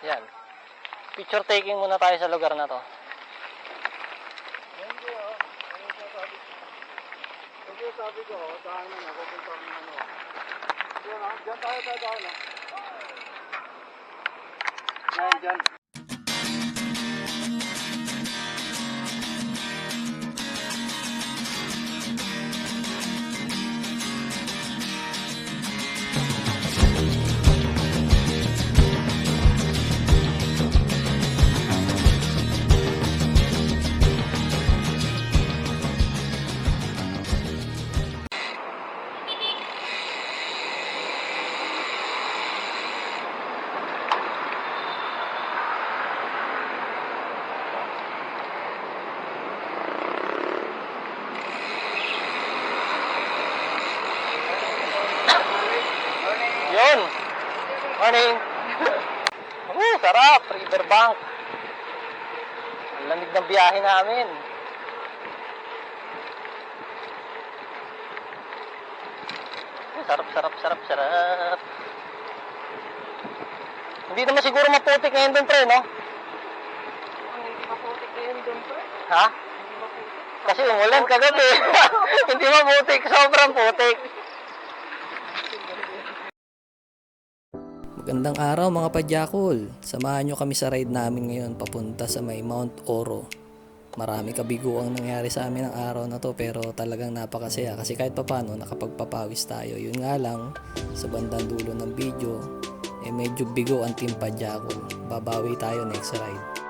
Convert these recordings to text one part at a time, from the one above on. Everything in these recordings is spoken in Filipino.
Yan. Picture taking muna tayo sa lugar na to. Sabi ko, daan na nga, pupunta mo na. Diyan tayo dadaan na. Diyan. Yun! Morning! Sarap! Riverbank! Ang lamig ng biyahe namin. Sarap. Hindi naman siguro maputik ngayon doon, pre, no? Hindi maputik na yun doon, pre. Ha? Kasi umulan kagabi. Hindi maputik, sobrang putik. Magandang araw mga padyakol. Samahan nyo kami sa ride namin ngayon papunta sa may Mount Oro. Marami kabiguang nangyari sa amin ng araw na to pero talagang napakasaya kasi kahit papano nakapagpapawis tayo. Yun nga lang, sa bandang dulo ng video, medyo bigo ang team padyakol. Babawi tayo next ride.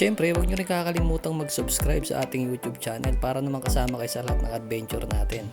Siyempre, huwag nyo rin kakalimutang mag-subscribe sa ating YouTube channel para naman kasama kayo sa lahat ng adventure natin.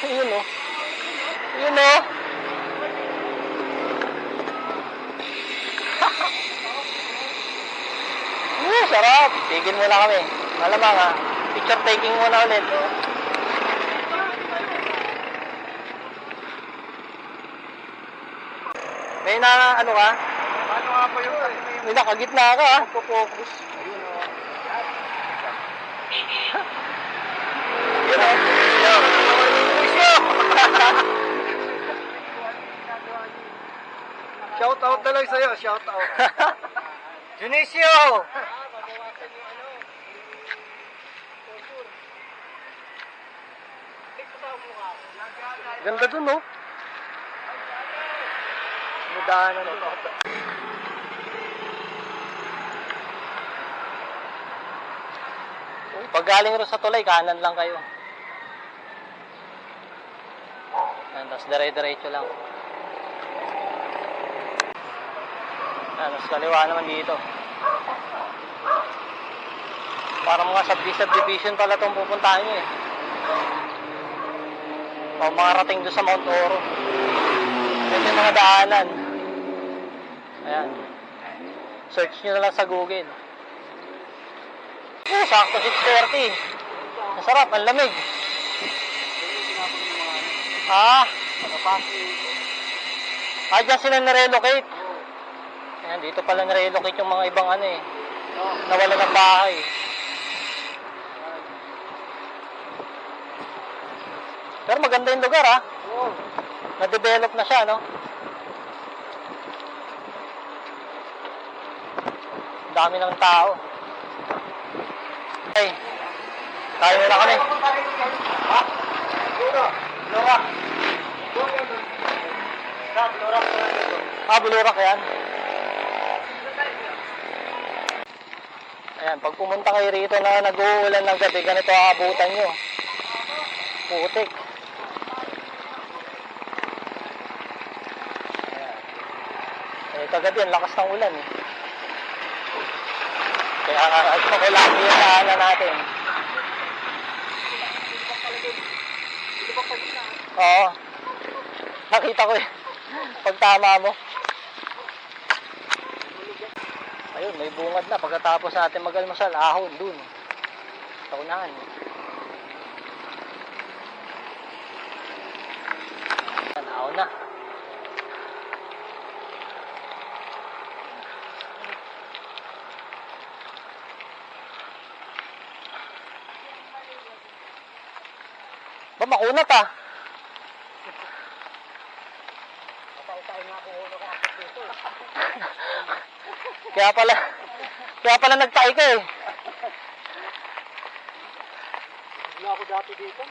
Yun o. Yun o. Sarap. Tigil muna kami. Malamang ha. Picture taking muna ulit. May na ano ka? Ano nga pa yun? May nakagitna ka ha. Focus. Ayun o. Yun o. Shout out na lang sa'yo, shout out. Junicio! Ganda dun, no? Mudaanan dun. Pag galing rin sa tulay, kanan lang kayo. Yan, tapos dire-diretso lang. Yan, tapos kaliwa naman dito. Parang mga subdivision pala itong pupuntahan nyo eh. O mga rating doon sa Mount Oro. Ito yung mga daanan. Ayan. Search nyo na lang sa Google. Oh, sakto 6:30. Masarap, ang lamig. Ah, dyan sila nirelocate. Ayan, dito pala nirelocate yung mga ibang ano eh. Nawala ng bahay. Pero maganda yung lugar ah. Na-develop na siya, no? Dami ng tao. Okay. Tayo na kami. Ha? Bulurak. Bulurak yan. Ayan, pag pumunta kayo rito na nag-uulan ng gabi, ganito aabutan nyo. Putik. Ayan. Kagabi, ang lakas ng ulan eh. Kaya kailangan yung daanan natin. Oo. Nakita ko eh. Pag tama mo. Ayun, may bungad na. Pagkatapos natin mag-almusal, ahon dun. Sa unahan. Ahon na. Ba, makunat ah. Kaya pala nagtay ka eh. Wala ako dati dito.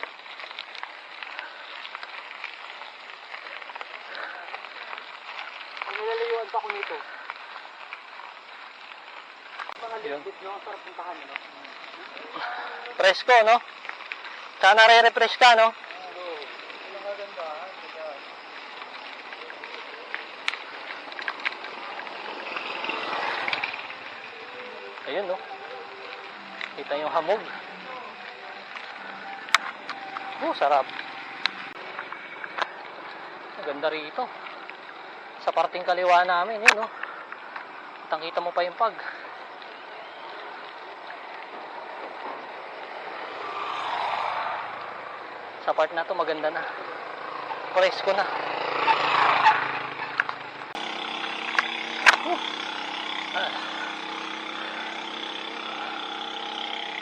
Ang nilalayuan pa ko nito. Mga liquid, no? Ang sarap puntahan, no? Presko, no? Sana re-refresh ka, no? Ayun, no? Kita yung hamog. Oh, sarap. Ganda rito. Sa parting kaliwa namin, yun, no? Kitang-kita mo pa yung pag. Sa part na to maganda na. Presko na.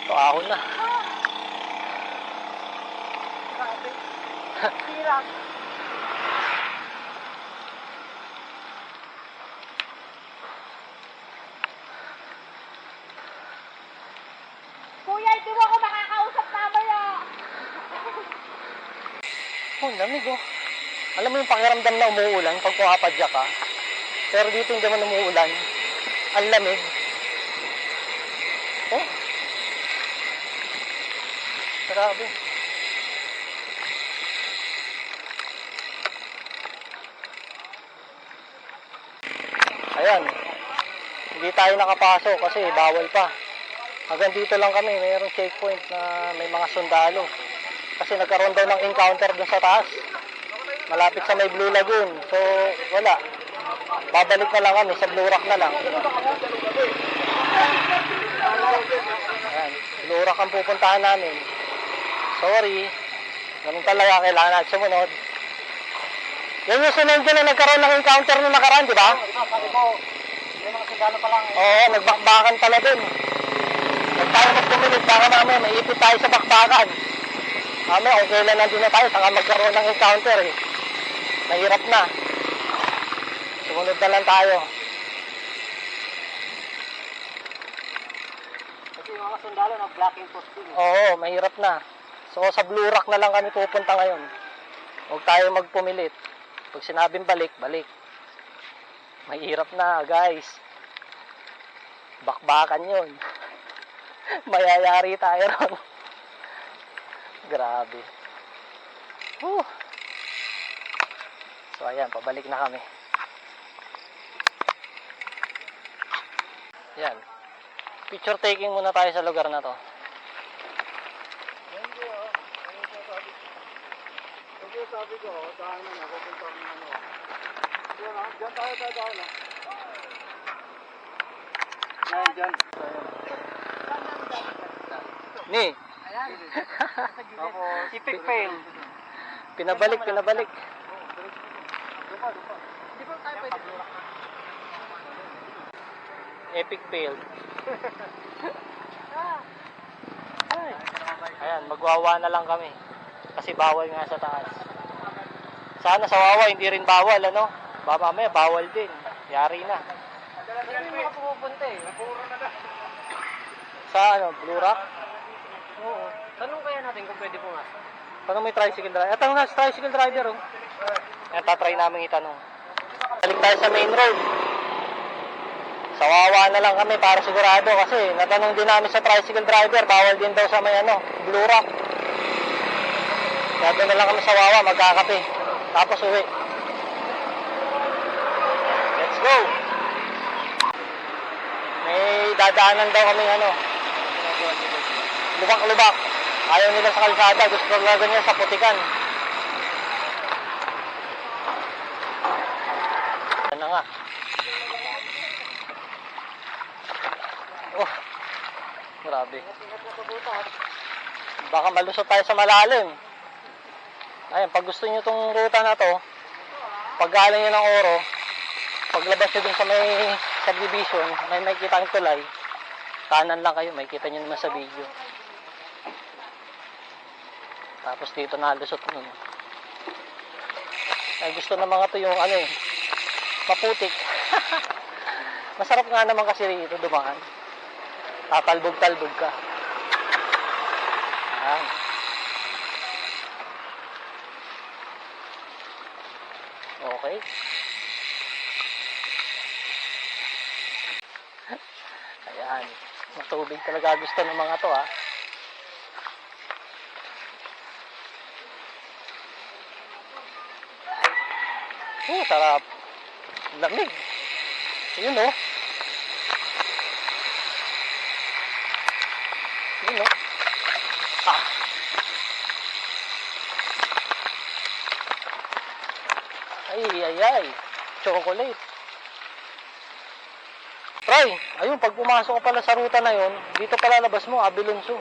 Ito ahon na. Hirap. Kuya, hindi mo ako makakausap mamaya. Oh, lamig oh. Alam mo yung pakiramdam na umuulan pag pumapadyak ka. Pero dito hindi naman umuulan. Ang lamig. Oh. Grabe. Ayan. Hindi tayo nakapasok kasi bawal pa. Hanggang dito lang kami. Mayroong checkpoint na may mga sundalo. Kasi nagkaroon daw ng encounter dun sa taas. Malapit sa may Blue Lagoon. So, wala. Babalik na lang kami. Sa Blurak na lang. Ayan. Blurak ang pupuntahan namin. Sorry. Ganun talaga. Kailangan natin sumunod. Yan yung sunod din na nagkaroon ng encounter nung nakaraan, di ba? Sabi ko, may mga sundalo pa lang. Oo, nagbakbakan pala dun. Huwag tayo magpumilit. Baka mamaya may ipit tayo sa bakbakan. Mamaya, kung kailan nandun na tayo, saka magkaroon ng encounter eh. Mahirap na. Sumunod na lang tayo. yung mga sundalo na blocking post din. Oo, mahirap na. So sa Blue Rock na lang kami pupunta ngayon. Huwag tayo magpumilit. Pag sinabing balik, balik. Mahirap na, guys. Bakbakan yun. Mayayari tayo ron. Grabe. Whew. So ayan, pabalik na kami. Yan. Picture taking muna tayo sa lugar na to. Kasi sabi ko, daan na ako pupunta ng ano. Diyan tayo dadaan na. Diyan. Ni. Tapos, Epic fail. Pinabalik. Epic fail. Ayan, magwawa na lang kami. Kasi bawal nga sa taas. Sana sa wawa hindi rin bawal, ano? Baka mamaya bawal din. Yari na. Hindi mga pumupunta eh. Sa ano, Blue Rock? Oo. Tanong kaya natin kung pwede pumasok. Tanong may tricycle driver. Tanong na sa tricycle driver, oh. Ayan, tatry namin itanong. Balik tayo sa main road. Sa wawa na lang kami para sigurado kasi natanong din namin sa tricycle driver, bawal din daw sa may ano, Blue Rock. Kaya doon na lang kami sa wawa, magkakape. Tapos uwi. Let's go! May dadaanan daw kami ano. Lubak-lubak. Ayaw nila sa kalsada, gusto talaga niya sa putikan. Yan na nga. Oh, grabe. Baka malusot tayo sa malalim. Ayan, pag gusto nyo itong ruta na to, pag galing nyo ng Oro, paglabas nyo dun sa may subdivision, may makikita ang tulay, kanan lang kayo, makikita nyo naman sa video. Tapos dito nalusot nun. Ay, gusto ng mga to yung ano eh, maputik. Masarap nga naman kasi rito dumaan. Tatalbog-talbog ka. Ayan. Okay. Ayan. Matubig talaga gusto ng mga to, ha. Sarap. Lamig. Yun, oh. Yun, oh. Ah. Ay. Chocolate. Try. Ayun, pag pumasok ka pala sa ruta na yun, dito pala labas mo, Abilonso.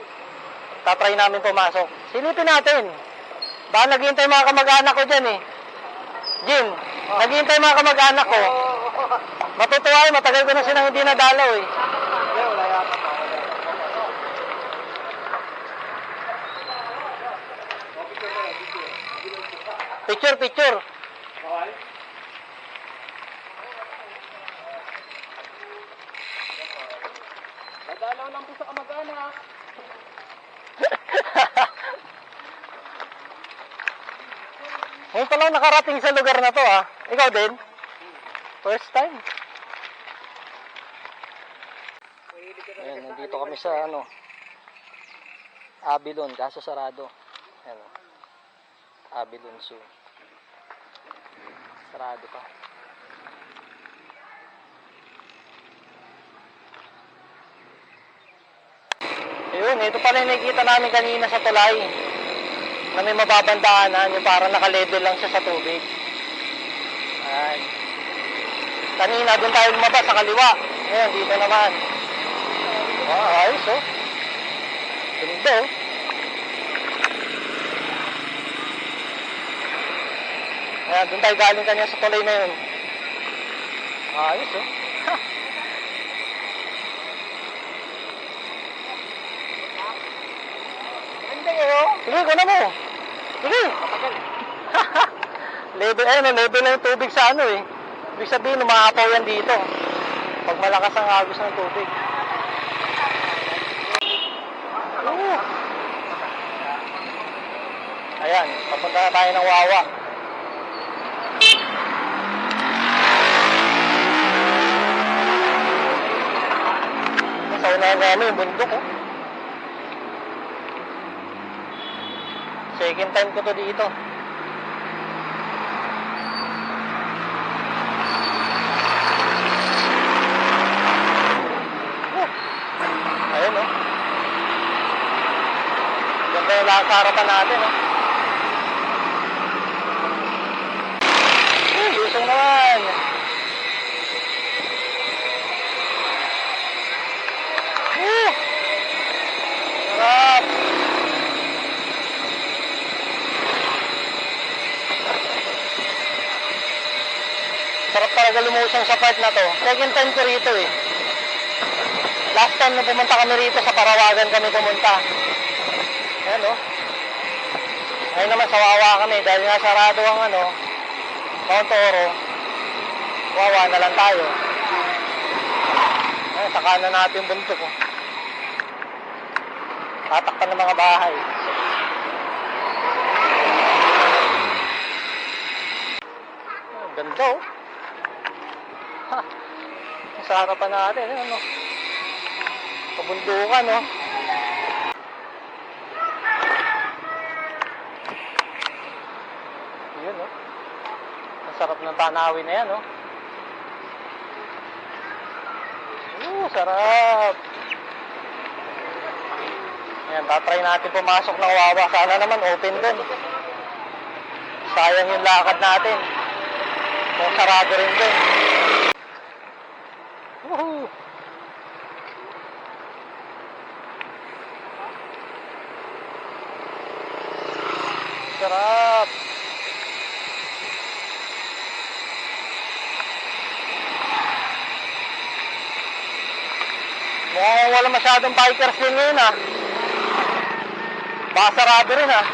Tatry namin pumasok. Silipin natin. Baka naghihintay mga kamag-anak ko dyan eh. Jim, naghihintay mga kamag-anak ko. Matutuwa eh, matagal ko na silang hindi nadalaw eh. wala yata pa. Picture. Okay. Nadalaw lang po sa kamag-anak. Ngayon pa lang nakarating sa lugar na to, ha. Ikaw din? First time. Ayan, nandito kami sa ano, Abilon, kaso sarado. Ayan, Abilon Zoo. Sarado pa. Ayun, ito pala yung nakikita namin kanina sa tulay. Na may mababandaanan, yung parang naka-level lang siya sa tubig. Ayan. Kanina, doon tayo lumabas sa kaliwa. Ngayon, dito naman. Ayos, oh. Ganda, oh. Ayan, doon tayo galing kanya sa tulay na yun. Ayos, oh. Sige, ko na mo. Sige. Level, level na yung tubig sa ano eh. Ibig sabihin, umaapaw yan dito. Pag malakas ang agos ng tubig. Papunta na tayo ng Wawa. Sa unahan namin yung bundok, oh. Second time ko to dito. Ayun, oh. Ganda yung lahat sa harapan natin, oh. Lusong naman. Sarap. Sarap talaga lumusong sa part na to. Second time ko rito eh. Last time nung pumunta kami rito sa Parawagan kami pumunta. Ayan o. Ngayon naman sa Wawa kami dahil nga sarado ang Mount Oro. Wawa na lang tayo. Ayan, sa kanan natin yung bundok oh. Tatakpan ng mga bahay. Oh, ganda oh. Ha. Sa harapan natin, ano? Pabundukan, oh. Yun, oh. Ang sarap ng tanawin na yan, oh. Sarap. Ayan, tatry natin pumasok ng Wawa. Sana naman open din. Sayang yung lakad natin. Kung sarado rin din. Woohoo! Sarap! Mukhang wala masyadong bikers din ngayon ah. Baka sarado rin ah.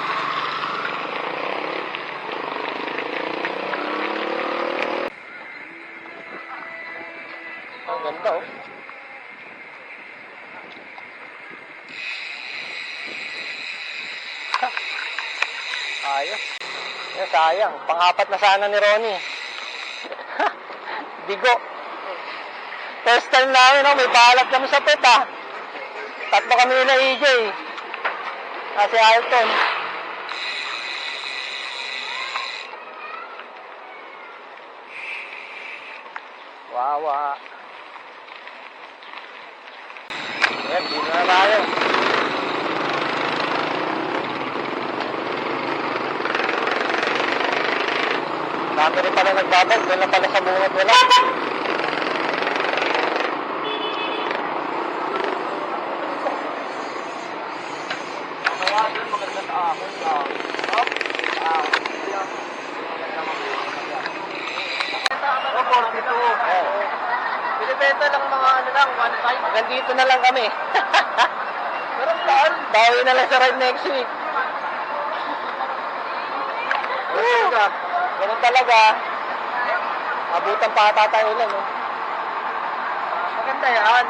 Ang ganda oh. Ayos. Yan, sayang. Pang-apat na sana ni Ronnie. Bigo. First time namin, may balat kami sa pet ah. Tatlo kami na EJ. Kasi Alton. Wawa. Ayan, dito na tayo. Dami rin pala nagbabag. Doon na pala sa bungot nila. Maganda sa akin. Oh, 42. Binibenta lang mga lang, 1.5. Hanggang dito na lang kami. Pero saan? Bawi na lang sa ride next week. Ganun talaga. Abutan pa ata tayo lang. Maganda yan.